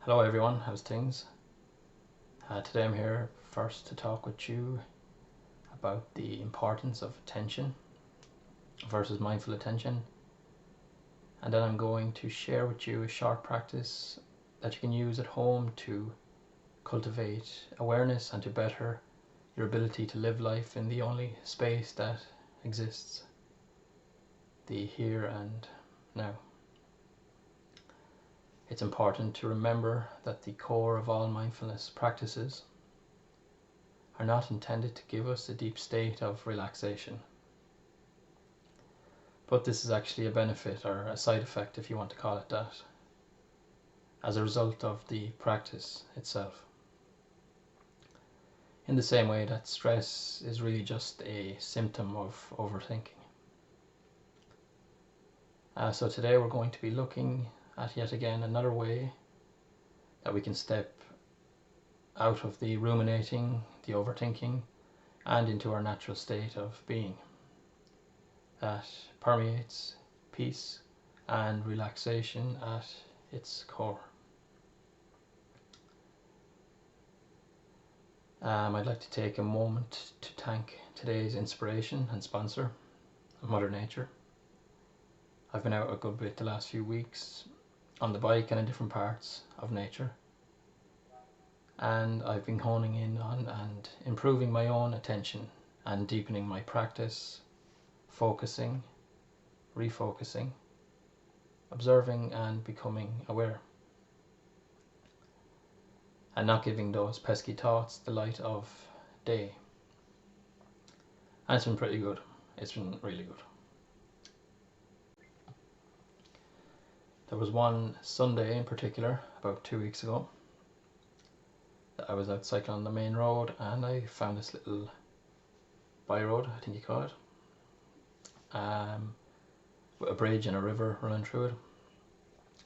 Hello everyone, how's things? Today I'm here first to talk with you about the importance of attention versus mindful attention, and then I'm going to share with you a short practice that you can use at home to cultivate awareness and to better your ability to live life in the only space that exists, the here and now. It's important to remember that the core of all mindfulness practices are not intended to give us a deep state of relaxation, but this is actually a benefit or a side effect, if you want to call it that, as a result of the practice itself. In the same way that stress is really just a symptom of overthinking. So today we're going to be looking at yet again another way that we can step out of the ruminating, the overthinking, and into our natural state of being that permeates peace and relaxation at its core. I'd like to take a moment to thank today's inspiration and sponsor, Mother Nature. I've been out a good bit the last few weeks on the bike and in different parts of nature, and I've been honing in on and improving my own attention and deepening my practice, focusing, refocusing, observing and becoming aware, and not giving those pesky thoughts the light of day. And it's been pretty good. It's been really good. There was one Sunday in particular, about 2 weeks ago, that I was out cycling on the main road and I found this little by road, I think you call it, with a bridge and a river running through it.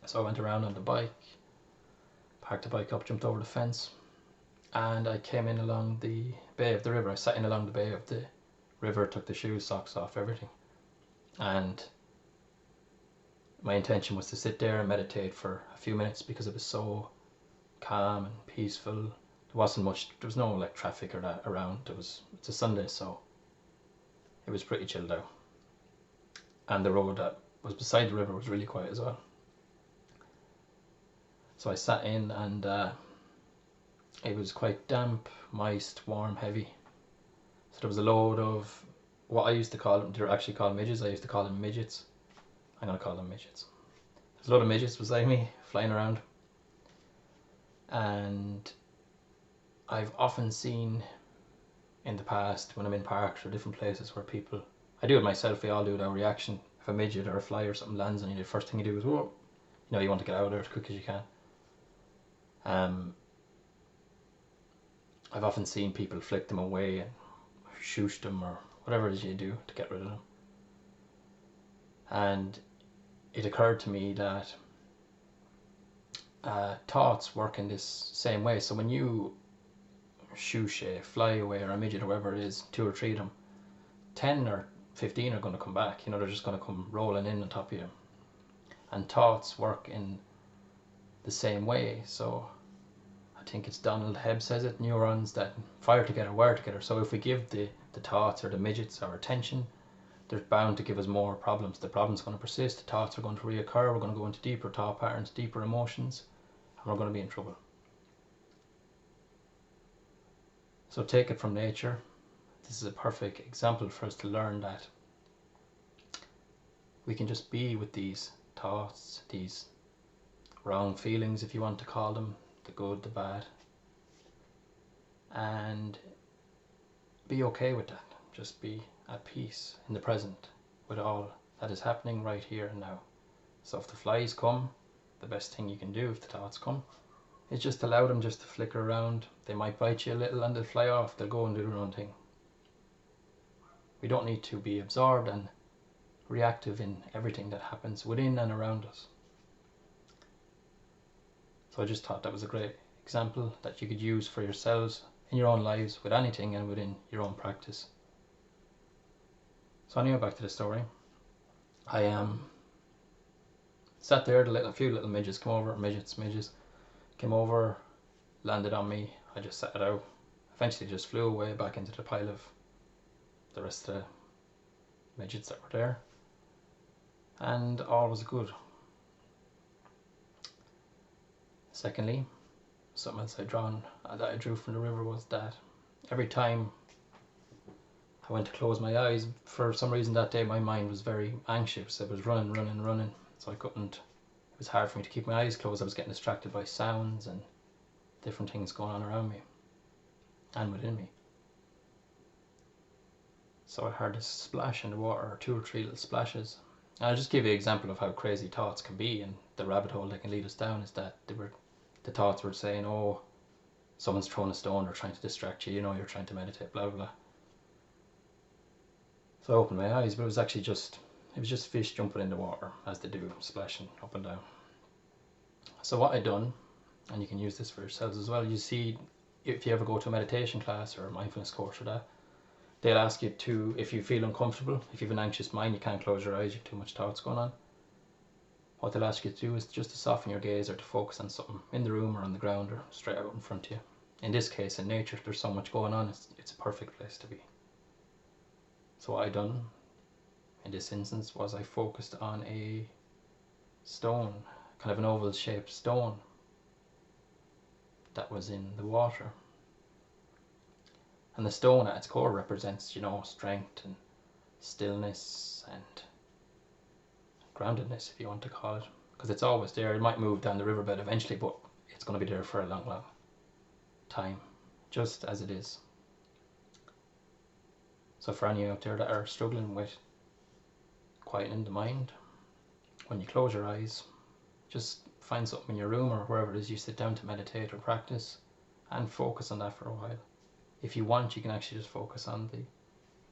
So I went around on the bike, parked the bike up, jumped over the fence, and I came in along the bay of the river. I sat in along the bay of the river, took the shoes, socks off, everything, and my intention was to sit there and meditate for a few minutes because it was so calm and peaceful. There wasn't much, there was no like traffic or that around. It's a Sunday, so it was pretty chilled out, and the road that was beside the river was really quiet as well. So I sat in and it was quite damp, moist, warm, heavy. So there was a load of what I used to call them, they're actually called midges, I used to call them midgets. I'm going to call them midgets. There's a lot of midgets beside me flying around, and I've often seen in the past when I'm in parks or different places where people, I do it myself, we all do it, our reaction, if a midget or a fly or something lands on you, the first thing you do is, whoa, you know, you want to get out of there as quick as you can. I've often seen people flick them away and shoosh them or whatever it is you do to get rid of them. And it occurred to me that thoughts work in this same way. So when you shoosh a fly away or a midget or whatever it is, 2 or 3 of them, 10 or 15 are going to come back. You know, they're just going to come rolling in on top of you. And thoughts work in the same way. So I think it's Donald Hebb says it, neurons that fire together wire together. So if we give the thoughts or the midgets our attention, they're bound to give us more problems. The problem's going to persist, the thoughts are going to reoccur, we're going to go into deeper thought patterns, deeper emotions, and we're going to be in trouble. So take it from nature. This is a perfect example for us to learn that we can just be with these thoughts, these wrong feelings, if you want to call them, the good, the bad, and be okay with that. Just be at peace in the present with all that is happening right here and now. So if the flies come, the best thing you can do if the thoughts come is just allow them just to flicker around. They might bite you a little and they'll fly off, they'll go and do their own thing. We don't need to be absorbed and reactive in everything that happens within and around us. So I just thought that was a great example that you could use for yourselves in your own lives with anything and within your own practice. So anyway, back to the story. I sat there, a few little midgets come over, midgets, came over, landed on me. I just sat it out. Eventually just flew away back into the pile of the rest of the midgets that were there, and all was good. Secondly, something else that I drew from the river was that every time I went to close my eyes, for some reason that day my mind was very anxious. It was running, so it was hard for me to keep my eyes closed. I was getting distracted by sounds and different things going on around me and within me. So I heard this splash in the water, or 2 or 3 little splashes. And I'll just give you an example of how crazy thoughts can be, and the rabbit hole they can lead us down is that the thoughts were saying, oh, someone's throwing a stone or trying to distract you, you know, you're trying to meditate, blah, blah, blah. So I opened my eyes, but it was just fish jumping in the water, as they do, splashing up and down. So what I done, and you can use this for yourselves as well, you see, if you ever go to a meditation class or a mindfulness course or that, they'll ask you to, if you feel uncomfortable, if you have an anxious mind, you can't close your eyes, you have too much thoughts going on. What they'll ask you to do is just to soften your gaze or to focus on something in the room or on the ground or straight out in front of you. In this case, in nature, there's so much going on, it's a perfect place to be. So what I done in this instance was I focused on a stone, kind of an oval shaped stone that was in the water. And the stone at its core represents, you know, strength and stillness and groundedness, if you want to call it, because it's always there. It might move down the riverbed eventually, but it's going to be there for a long, long time, just as it is. So for any out there that are struggling with quietening the mind, when you close your eyes, just find something in your room or wherever it is you sit down to meditate or practice, and focus on that for a while. If you want, you can actually just focus on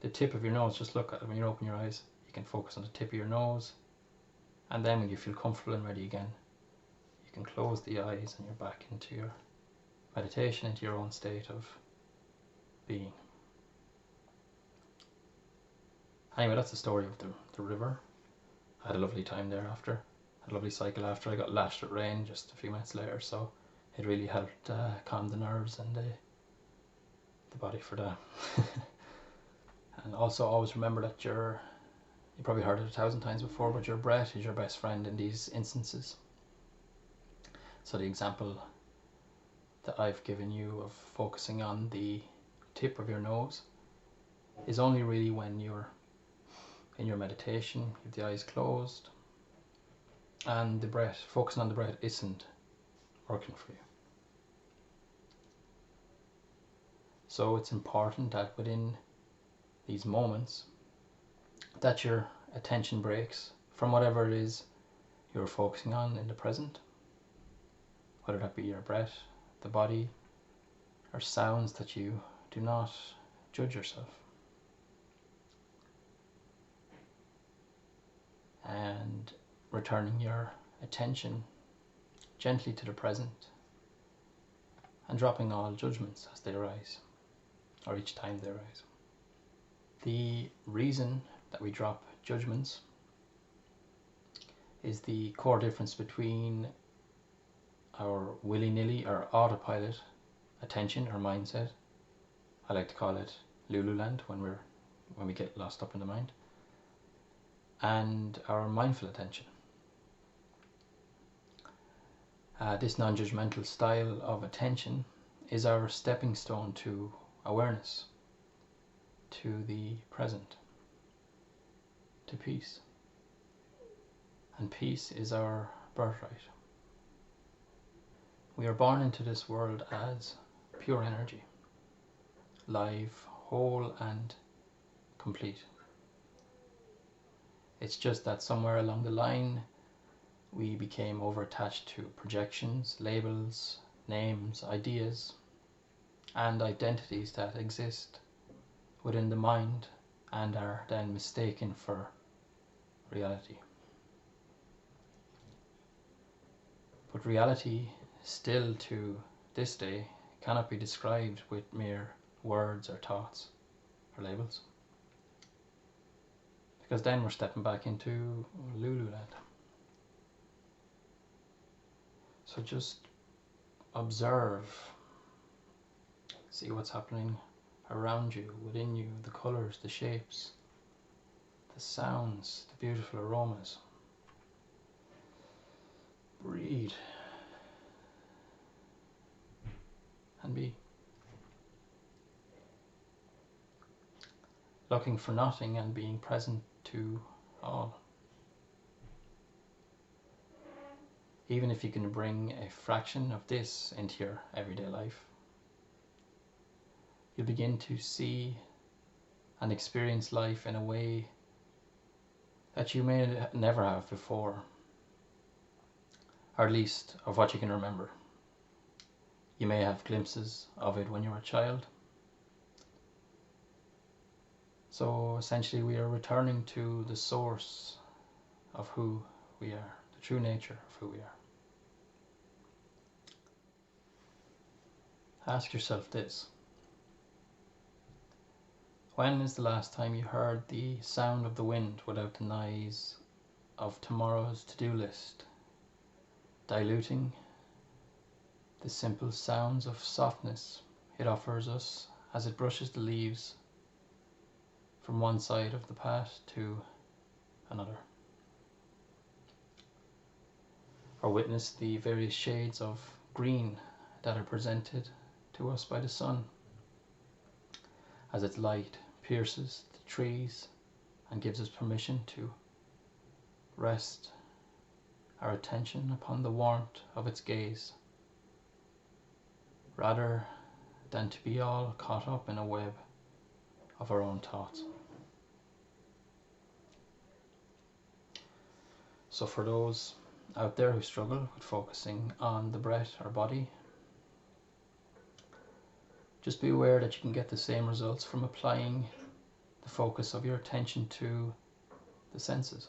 the tip of your nose. Just look at it when you open your eyes. You can focus on the tip of your nose, and then when you feel comfortable and ready again, you can close the eyes and you're back into your meditation, into your own state of being. Anyway, that's the story of the river. I had a lovely time there after. I had a lovely cycle after. I got lashed with rain just a few minutes later, so it really helped calm the nerves and the body for that. And also always remember that you probably heard it 1,000 times before, but your breath is your best friend in these instances. So the example that I've given you of focusing on the tip of your nose is only really when you're in your meditation, with the eyes closed, and the breath, focusing on the breath isn't working for you. So it's important that within these moments that your attention breaks from whatever it is you're focusing on in the present, whether that be your breath, the body, or sounds, that you do not judge yourself. And returning your attention gently to the present and dropping all judgments as they arise, or each time they arise. The reason that we drop judgments is the core difference between our willy-nilly or autopilot attention or mindset. I like to call it Lululand when we get lost up in the mind, and our mindful attention. This non-judgmental style of attention is our stepping stone to awareness, to the present, to peace. And peace is our birthright. We are born into this world as pure energy, live, whole and complete. It's just that somewhere along the line we became over-attached to projections, labels, names, ideas, and identities that exist within the mind and are then mistaken for reality. But reality, still to this day, cannot be described with mere words or thoughts or labels, because then we're stepping back into Lululand. So just observe, see what's happening around you, within you, the colours, the shapes, the sounds, the beautiful aromas. Breathe and be. Looking for nothing and being present to all. Even if you can bring a fraction of this into your everyday life, you'll begin to see and experience life in a way that you may never have before, or at least of what you can remember. You may have glimpses of it when you were a child. So essentially we are returning to the source of who we are, the true nature of who we are. Ask yourself this. When is the last time you heard the sound of the wind without the noise of tomorrow's to-do list, diluting the simple sounds of softness it offers us as it brushes the leaves from one side of the path to another? Or witness the various shades of green that are presented to us by the sun as its light pierces the trees and gives us permission to rest our attention upon the warmth of its gaze, rather than to be all caught up in a web of our own thoughts. So for those out there who struggle with focusing on the breath or body, just be aware that you can get the same results from applying the focus of your attention to the senses.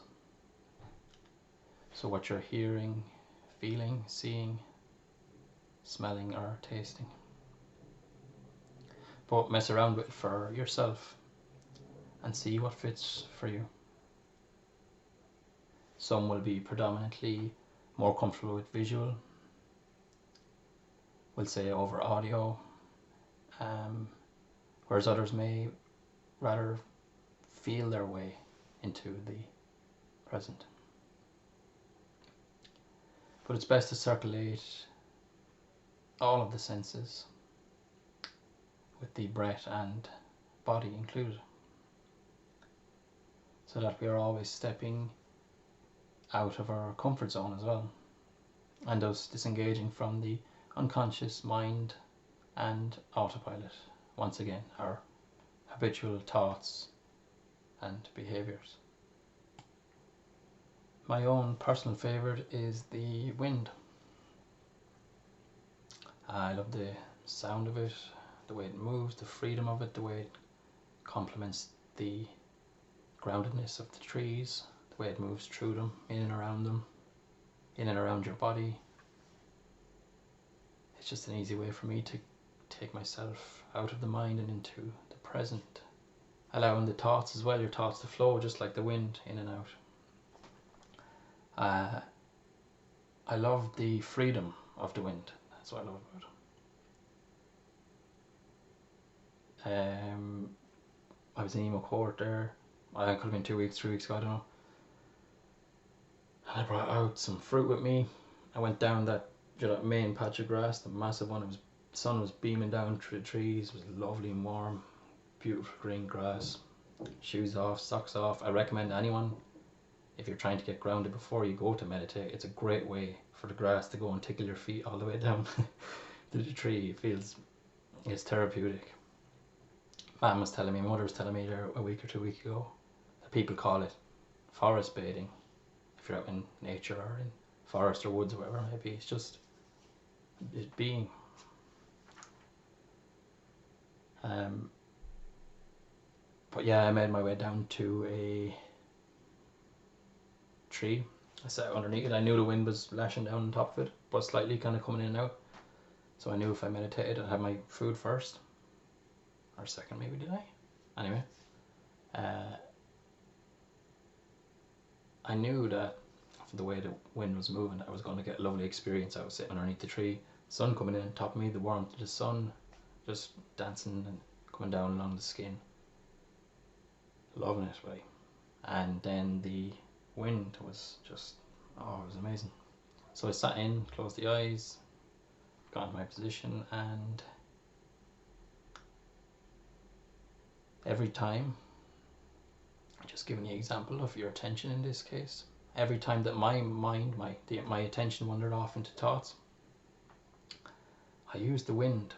So what you're hearing, feeling, seeing, smelling or tasting. But mess around with it for yourself and see what fits for you. Some will be predominantly more comfortable with visual, we'll say over audio, whereas others may rather feel their way into the present. But it's best to circulate all of the senses with the breath and body included, so that we are always stepping out of our comfort zone as well, and thus disengaging from the unconscious mind and autopilot, once again our habitual thoughts and behaviours. My own personal favourite is the wind. I love the sound of it, the way it moves, the freedom of it, the way it complements the groundedness of the trees, the way it moves through them, in and around your body. It's just an easy way for me to take myself out of the mind and into the present, allowing the thoughts as well, your thoughts to flow just like the wind in and out. I love the freedom of the wind. That's what I love about it. I was in Emo Court there. I could have been 2 weeks, 3 weeks ago, I don't know. And I brought out some fruit with me. I went down that main patch of grass, the massive one. The sun was beaming down through the trees. It was lovely and warm, beautiful green grass. Shoes off, socks off. I recommend anyone, if you're trying to get grounded before you go to meditate, it's a great way for the grass to go and tickle your feet all the way down to the tree. It's therapeutic. My mother was telling me there a week or 2 weeks ago that people call it forest bathing. If you're out in nature or in forest or woods or whatever it may be, it's just being. But yeah, I made my way down to a tree. I sat underneath it. I knew the wind was lashing down on top of it, but slightly kind of coming in and out. So I knew if I meditated, I'd have my food first. Or second, maybe, did I? Anyway. I knew that the way the wind was moving, I was going to get a lovely experience. I was sitting underneath the tree, sun coming in on top of me, the warmth of the sun just dancing and coming down along the skin. Loving it, right? And then the wind was just, oh, it was amazing. So I sat in, closed the eyes, got into my position, and every time, just giving you an example of your attention in this case, every time that my mind, my attention wandered off into thoughts, I used the wind,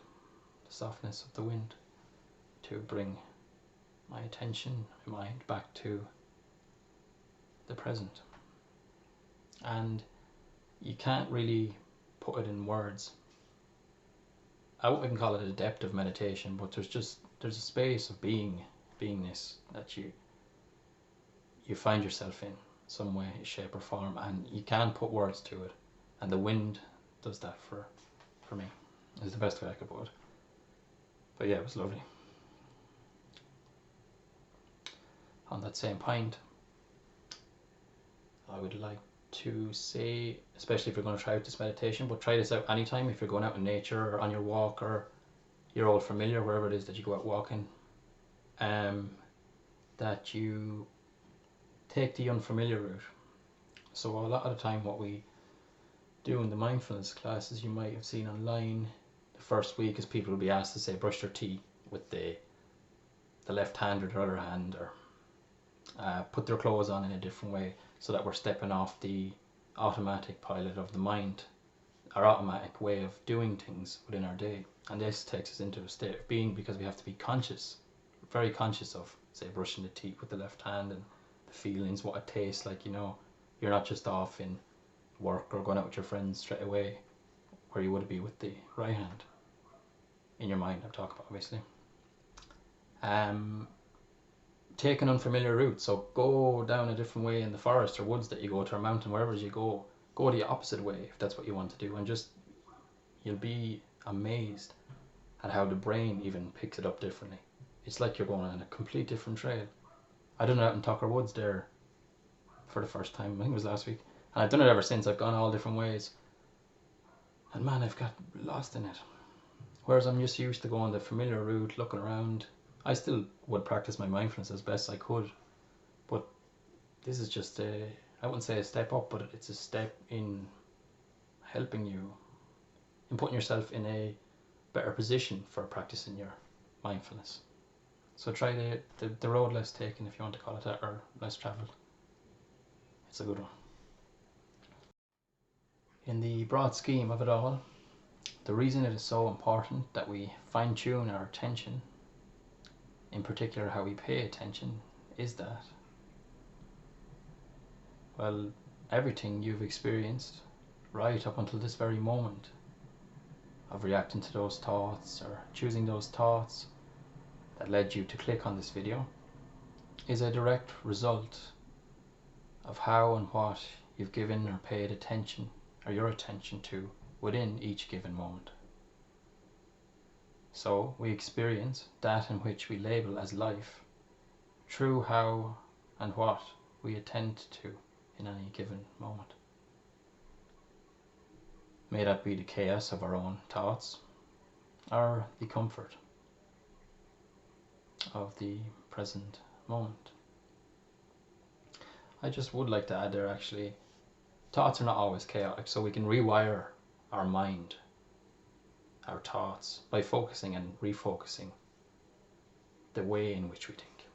the softness of the wind, to bring my attention, my mind back to the present. And you can't really put it in words. I wouldn't call it a depth of meditation, but there's a space of beingness that you find yourself in some way, shape or form, and you can't put words to it. And the wind does that for me, is the best way I could put it. But yeah, it was lovely. On that same point, I would like to say, especially if you're going to try out this meditation, but try this out anytime, if you're going out in nature or on your walk or your old familiar, wherever it is that you go out walking, that you take the unfamiliar route. So a lot of the time what we do in the mindfulness classes, you might have seen online, the first week is people will be asked to say brush their teeth with the left hand or the other hand, or put their clothes on in a different way, so that we're stepping off the automatic pilot of the mind, our automatic way of doing things within our day. And this takes us into a state of being, because we have to be conscious, very conscious of, say, brushing the teeth with the left hand and the feelings, what it tastes like. You know, you're not just off in work or going out with your friends straight away, where you would be with the right hand in your mind, I'm talking about, obviously. Take an unfamiliar route, so go down a different way in the forest or woods that you go to, or mountain, wherever you go the opposite way if that's what you want to do, and just, you'll be amazed at how the brain even picks it up differently. It's like you're going on a complete different trail. I done it out in Tucker Woods there for the first time, I think it was last week, and I've done it ever since. I've gone all different ways, and man, I've got lost in it. Whereas I'm just used to going the familiar route, looking around. I still would practice my mindfulness as best I could, but this is just I wouldn't say a step up, but it's a step in helping you, in putting yourself in a better position for practicing your mindfulness. So try the road less taken, if you want to call it that, or less travelled. It's a good one. In the broad scheme of it all, the reason it is so important that we fine-tune our attention, in particular how we pay attention, is that, well, everything you've experienced right up until this very moment of reacting to those thoughts or choosing those thoughts that led you to click on this video is a direct result of how and what you've given or paid attention, or your attention to, within each given moment. So we experience that in which we label as life through how and what we attend to in any given moment. May that be the chaos of our own thoughts, or the comfort of the present moment. I just would like to add there, actually, thoughts are not always chaotic, so we can rewire our mind, our thoughts, by focusing and refocusing the way in which we think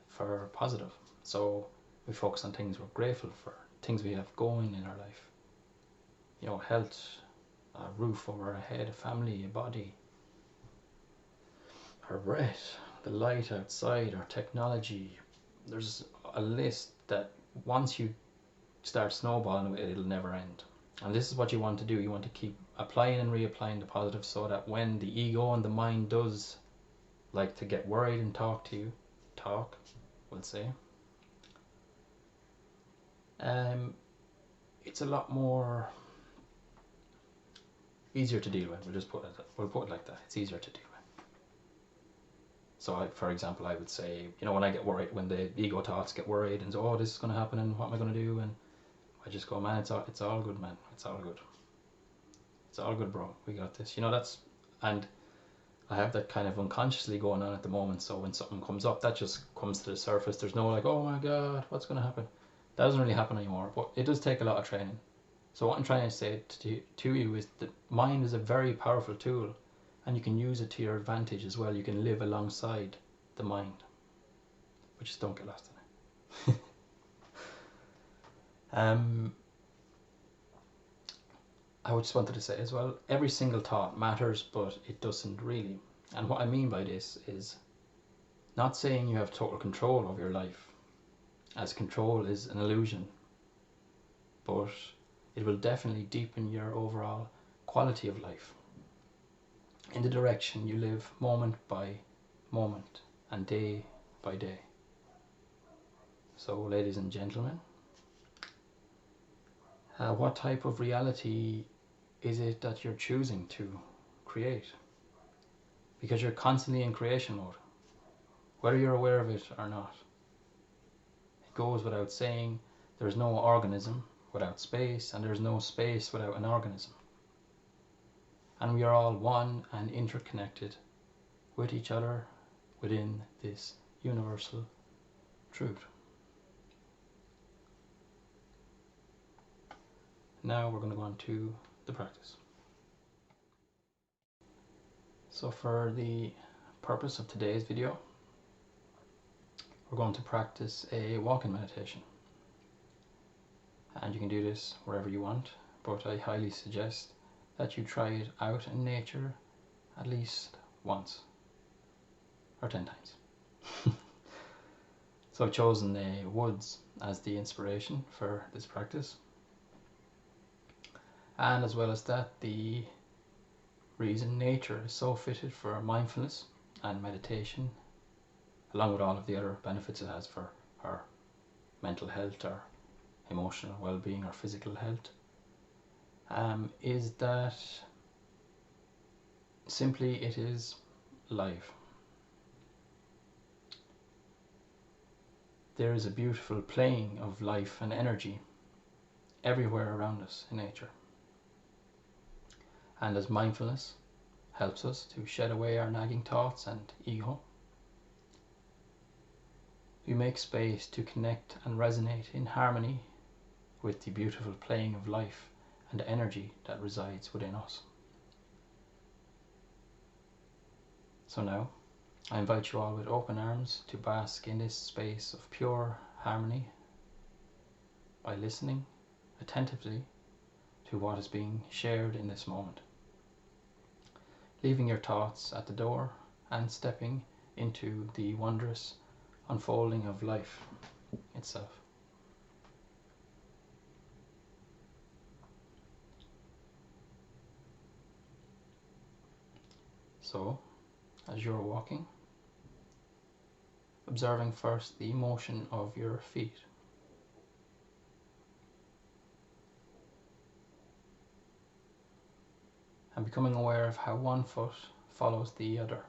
for positive. So we focus on things we're grateful for, things we have going in our life, you know, health, a roof over our head, a family, a body, our breath, the light outside, our technology. There's a list that once you start snowballing with it, it'll never end. And this is what you want to do. You want to keep applying and reapplying the positive, so that when the ego and the mind does like to get worried and talk to you, we'll say, it's a lot more easier to deal with. We'll put it like that. It's easier to deal with. So for example, I would say, you know, when I get worried, when the ego thoughts get worried and say, oh, this is going to happen and what am I going to do, and I just go, man, it's all good, man, it's all good. It's all good, bro. We got this. And I have that kind of unconsciously going on at the moment. So when something comes up, that just comes to the surface. There's no like, oh my God, what's going to happen? That doesn't really happen anymore, but it does take a lot of training. So what I'm trying to say to you is that mind is a very powerful tool, and you can use it to your advantage as well. You can live alongside the mind, but just don't get lost in it. I just wanted to say as well, every single thought matters, but it doesn't really. And what I mean by this is not saying you have total control of your life, as control is an illusion, but it will definitely deepen your overall quality of life in the direction you live moment by moment and day by day. So, ladies and gentlemen, what type of reality is it that you're choosing to create? Because you're constantly in creation mode, whether you're aware of it or not. It goes without saying, there's no organism without space, and there's no space without an organism. And we are all one and interconnected with each other within this universal truth. Now we're going to go on to the practice. So for the purpose of today's video, we're going to practice a walking meditation. And you can do this wherever you want, but I highly suggest that you try it out in nature at least once or 10 times. So I've chosen the woods as the inspiration for this practice. And as well as that, the reason nature is so fitted for mindfulness and meditation, along with all of the other benefits it has for our mental health, our emotional well-being, or physical health, is that simply it is live. There is a beautiful playing of life and energy everywhere around us in nature. And as mindfulness helps us to shed away our nagging thoughts and ego, we make space to connect and resonate in harmony with the beautiful playing of life and energy that resides within us. So now, I invite you all with open arms to bask in this space of pure harmony by listening attentively to what is being shared in this moment, leaving your thoughts at the door and stepping into the wondrous unfolding of life itself. So, as you're walking, observing first the motion of your feet. And becoming aware of how one foot follows the other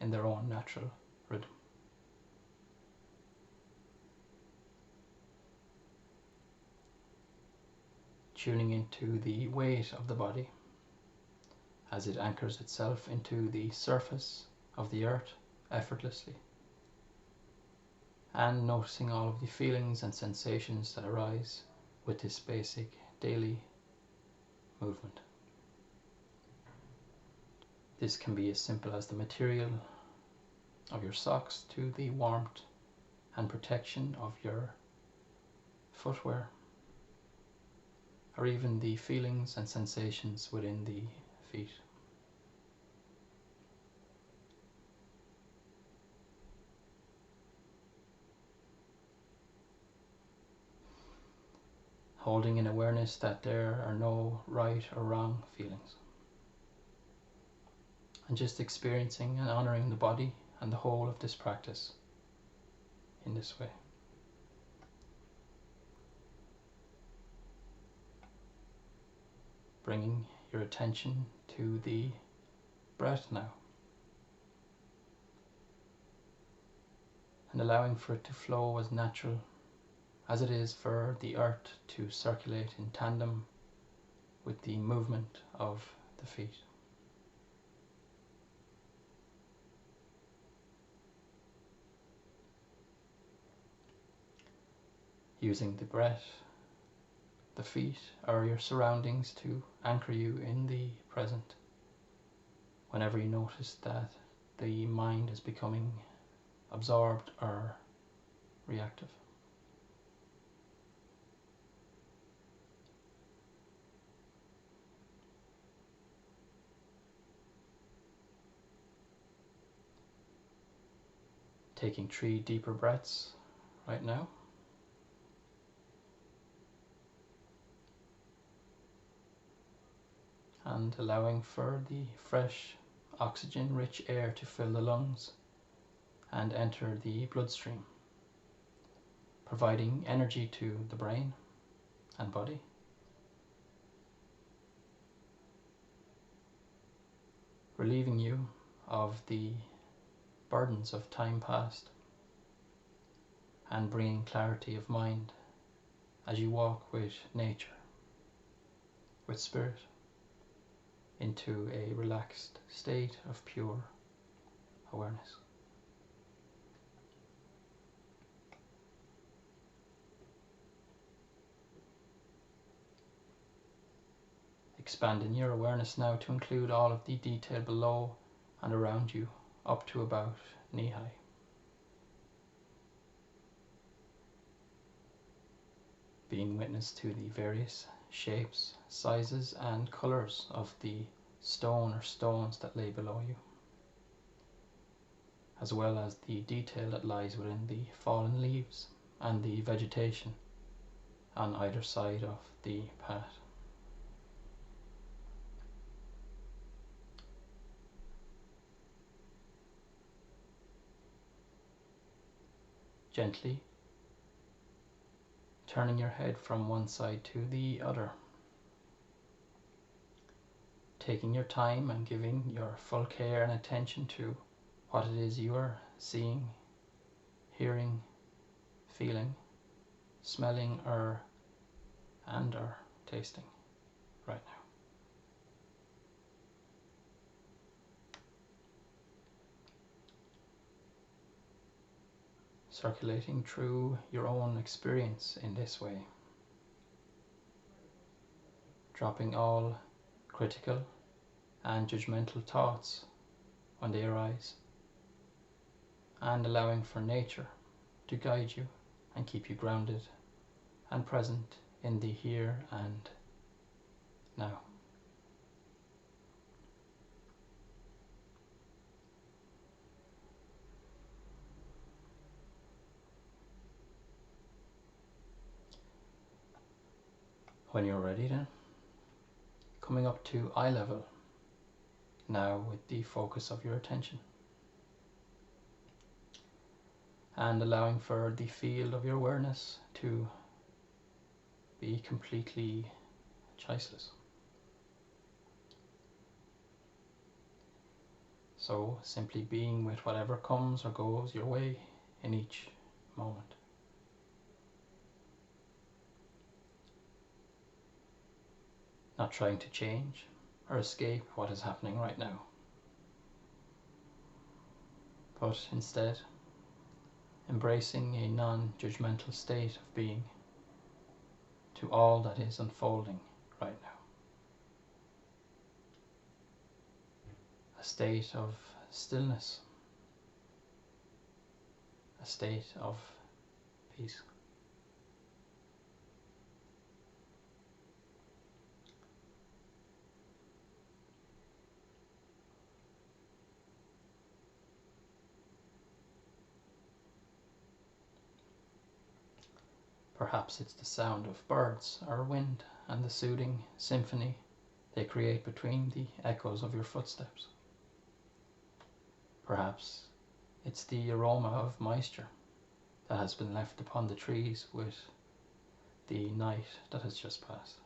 in their own natural rhythm. Tuning into the weight of the body as it anchors itself into the surface of the earth effortlessly, and noticing all of the feelings and sensations that arise with this basic daily movement. This can be as simple as the material of your socks to the warmth and protection of your footwear, or even the feelings and sensations within the feet. Holding in awareness that there are no right or wrong feelings, and just experiencing and honoring the body and the whole of this practice in this way. Bringing your attention to the breath now, and allowing for it to flow as natural as it is for the earth to circulate in tandem with with the movement of the feet. Using the breath, the feet, or your surroundings to anchor you in the present. Whenever you notice that the mind is becoming absorbed or reactive. Taking 3 deeper breaths right now. And allowing for the fresh, oxygen-rich air to fill the lungs and enter the bloodstream, providing energy to the brain and body. Relieving you of the burdens of time past and bringing clarity of mind as you walk with nature, with spirit, into a relaxed state of pure awareness. Expanding your awareness now to include all of the detail below and around you, up to about knee-high. Being witness to the various shapes, sizes and colours of the stone or stones that lay below you, as well as the detail that lies within the fallen leaves and the vegetation on either side of the path. Gently turning your head from one side to the other, taking your time and giving your full care and attention to what it is you are seeing, hearing, feeling, smelling or tasting right now. Circulating through your own experience in this way, dropping all critical and judgmental thoughts when they arise, and allowing for nature to guide you and keep you grounded and present in the here and now. When you're ready then, coming up to eye level, now with the focus of your attention. And allowing for the field of your awareness to be completely choiceless. So simply being with whatever comes or goes your way in each moment. Not trying to change or escape what is happening right now, but instead embracing a non-judgmental state of being to all that is unfolding right now. A state of stillness, a state of peace. Perhaps it's the sound of birds or wind and the soothing symphony they create between the echoes of your footsteps. Perhaps it's the aroma of moisture that has been left upon the trees with the night that has just passed.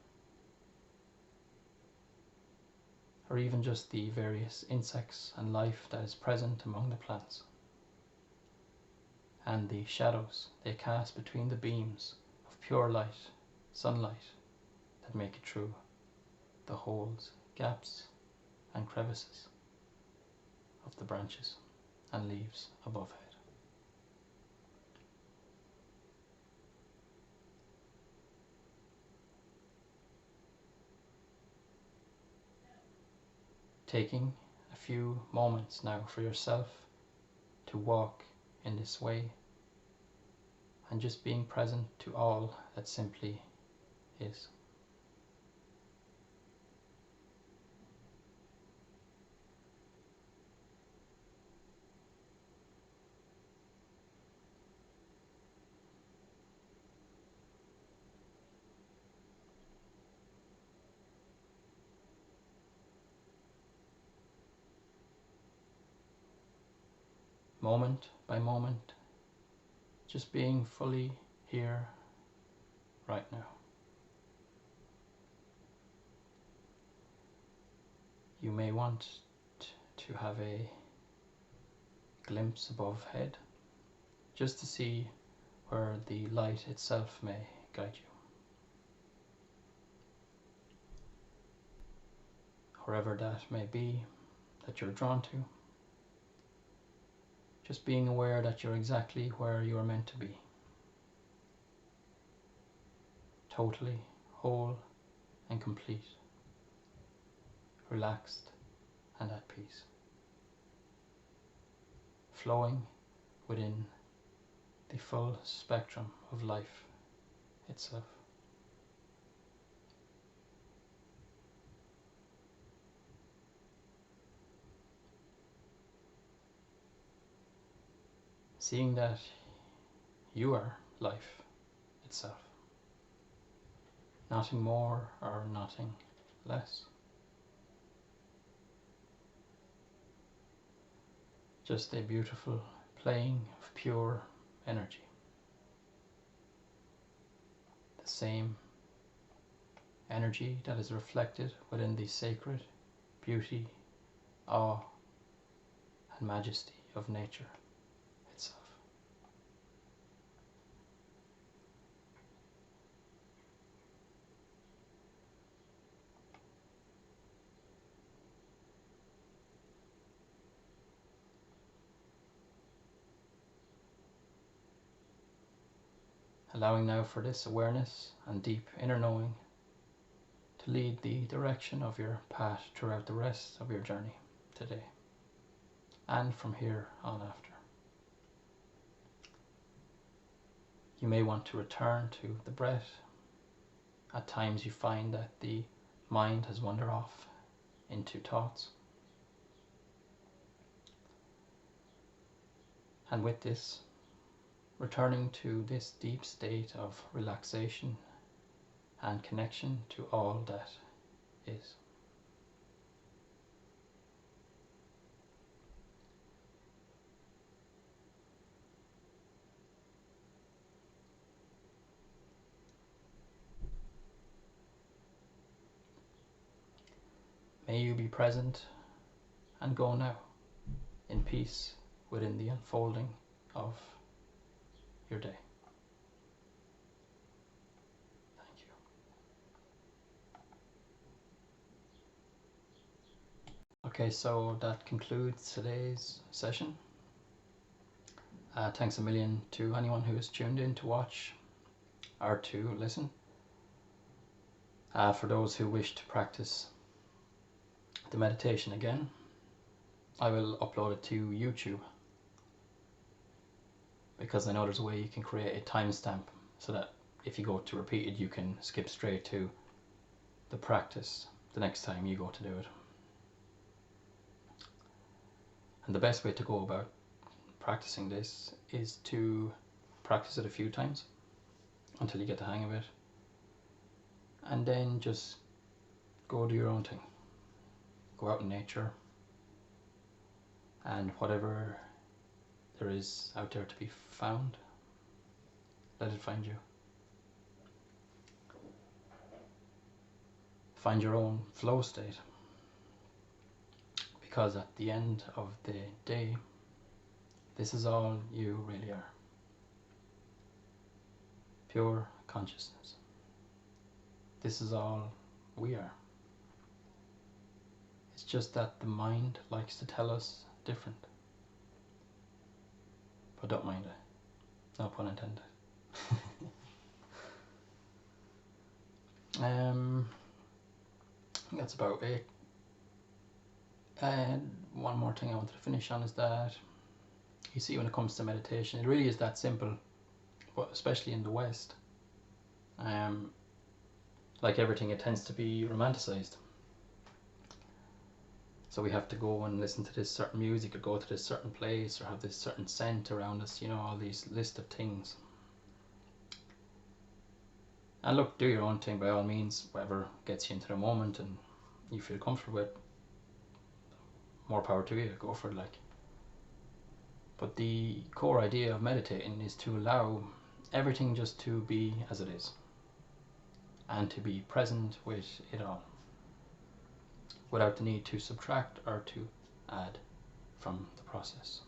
Or even just the various insects and life that is present among the plants, and the shadows they cast between the beams of pure light, sunlight, that make it true the holes, gaps and crevices of the branches and leaves above head. Taking a few moments now for yourself to walk in this way and just being present to all that simply is. Moment by moment, just being fully here right now. You may want to have a glimpse above head just to see where the light itself may guide you. Wherever that may be that you're drawn to, just being aware that you're exactly where you are meant to be. Totally whole and complete, relaxed and at peace, flowing within the full spectrum of life itself. Seeing that you are life itself, nothing more or nothing less. Just a beautiful playing of pure energy. The same energy that is reflected within the sacred beauty, awe and majesty of nature itself. Allowing now for this awareness and deep inner knowing to lead the direction of your path throughout the rest of your journey today and from here on after. You may want to return to the breath. At times you find that the mind has wandered off into thoughts. And with this, returning to this deep state of relaxation and connection to all that is. May you be present and go now in peace within the unfolding of your day. Thank you. Okay, so that concludes today's session. Thanks a million to anyone who has tuned in to watch or to listen. For those who wish to practice the meditation again, I will upload it to YouTube because I know there's a way you can create a timestamp so that if you go to repeat it, you can skip straight to the practice the next time you go to do it. And the best way to go about practicing this is to practice it a few times until you get the hang of it, and then just go do your own thing. Go out in nature, and whatever there is out there to be found, let it find you. Find your own flow state, because at the end of the day, this is all you really are. Pure consciousness. This is all we are. just that the mind likes to tell us different. But don't mind it. No pun intended. I think that's about it. And one more thing I wanted to finish on is that you see, when it comes to meditation, it really is that simple, but especially in the West, like everything, it tends to be romanticized. So we have to go and listen to this certain music, or go to this certain place, or have this certain scent around us, you know, all these list of things. And look, do your own thing by all means, whatever gets you into the moment and you feel comfortable with, more power to you, go for it, like. But the core idea of meditating is to allow everything just to be as it is, and to be present with it all, without the need to subtract or to add from the process.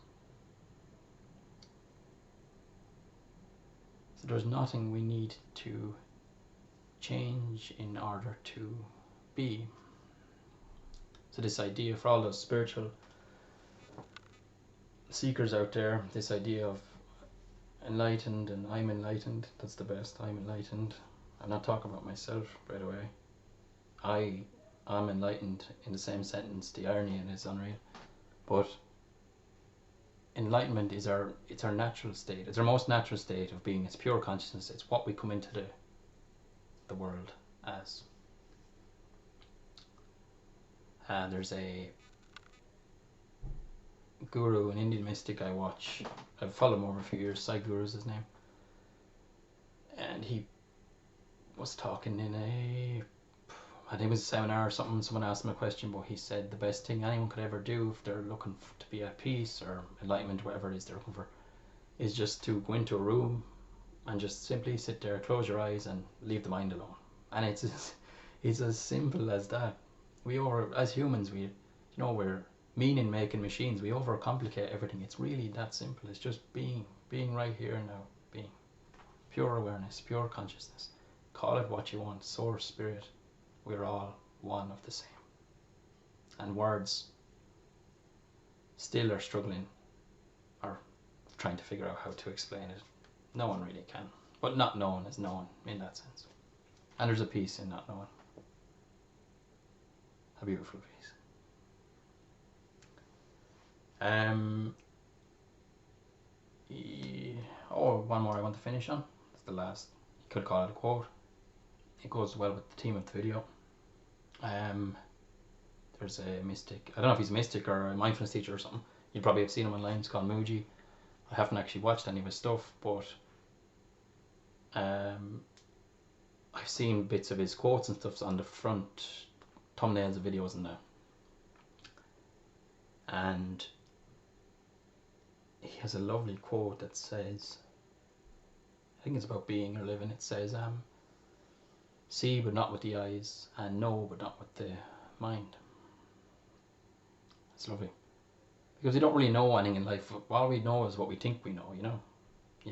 So there's nothing we need to change in order to be. So this idea, for all those spiritual seekers out there, this idea of enlightened and I'm enlightened, that's the best, I'm enlightened. I'm not talking about myself, by the way. I am enlightened in the same sentence. The irony in it is unreal. But enlightenment is our natural state. It's our most natural state of being. It's pure consciousness. It's what we come into the world as. There's a guru, an Indian mystic I watch. I've followed him over a few years. Sai Guru is his name. And he was talking in I think it was a seminar or something. Someone asked him a question, but he said the best thing anyone could ever do if they're looking to be at peace or enlightenment, whatever it is they're looking for, is just to go into a room and just simply sit there, close your eyes and leave the mind alone. And it's as simple as that. As humans, we're meaning making machines. We overcomplicate everything. It's really that simple. It's just being right here and now, being pure awareness, pure consciousness. Call it what you want, source, spirit. We're all one of the same. And words still are struggling or trying to figure out how to explain it. No one really can. But not knowing is knowing in that sense. And there's a peace in not knowing. A beautiful peace. One more I want to finish on. It's the last. You could call it a quote. It goes well with the theme of the video. There's a mystic. I don't know if he's a mystic or a mindfulness teacher or something. You probably have seen him online. It's called Muji. I haven't actually watched any of his stuff, but I've seen bits of his quotes and stuff on the front thumbnails of videos and that. And he has a lovely quote that says, I think it's about being or living. It says, see but not with the eyes, and know but not with the mind. It's lovely. Because we don't really know anything in life. All we know is what we think we know, you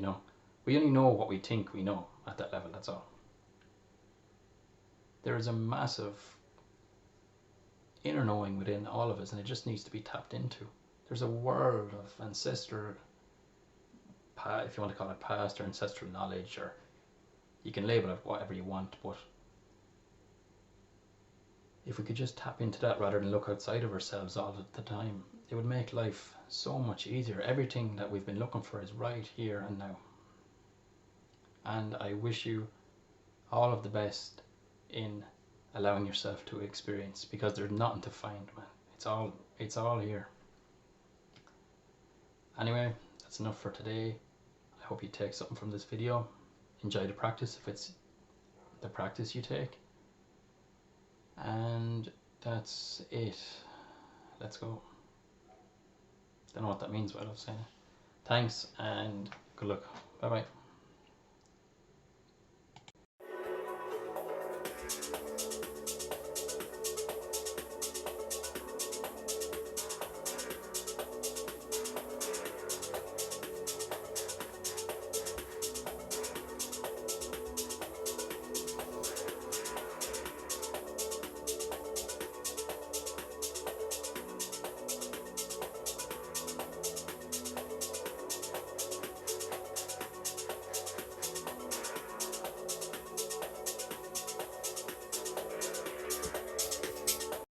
know. We only know what we think we know at that level, that's all. There is a massive inner knowing within all of us, and it just needs to be tapped into. There's a world of ancestral, if you want to call it past or ancestral knowledge, or you can label it whatever you want, but if we could just tap into that rather than look outside of ourselves all the time, it would make life so much easier. Everything that we've been looking for is right here and now. And I wish you all of the best in allowing yourself to experience, because there's nothing to find, man. It's all here. Anyway, that's enough for today. I hope you take something from this video. Enjoy the practice if it's the practice you take. And that's it. Let's go. Don't know what that means, but I love saying it. Thanks and good luck. Bye bye.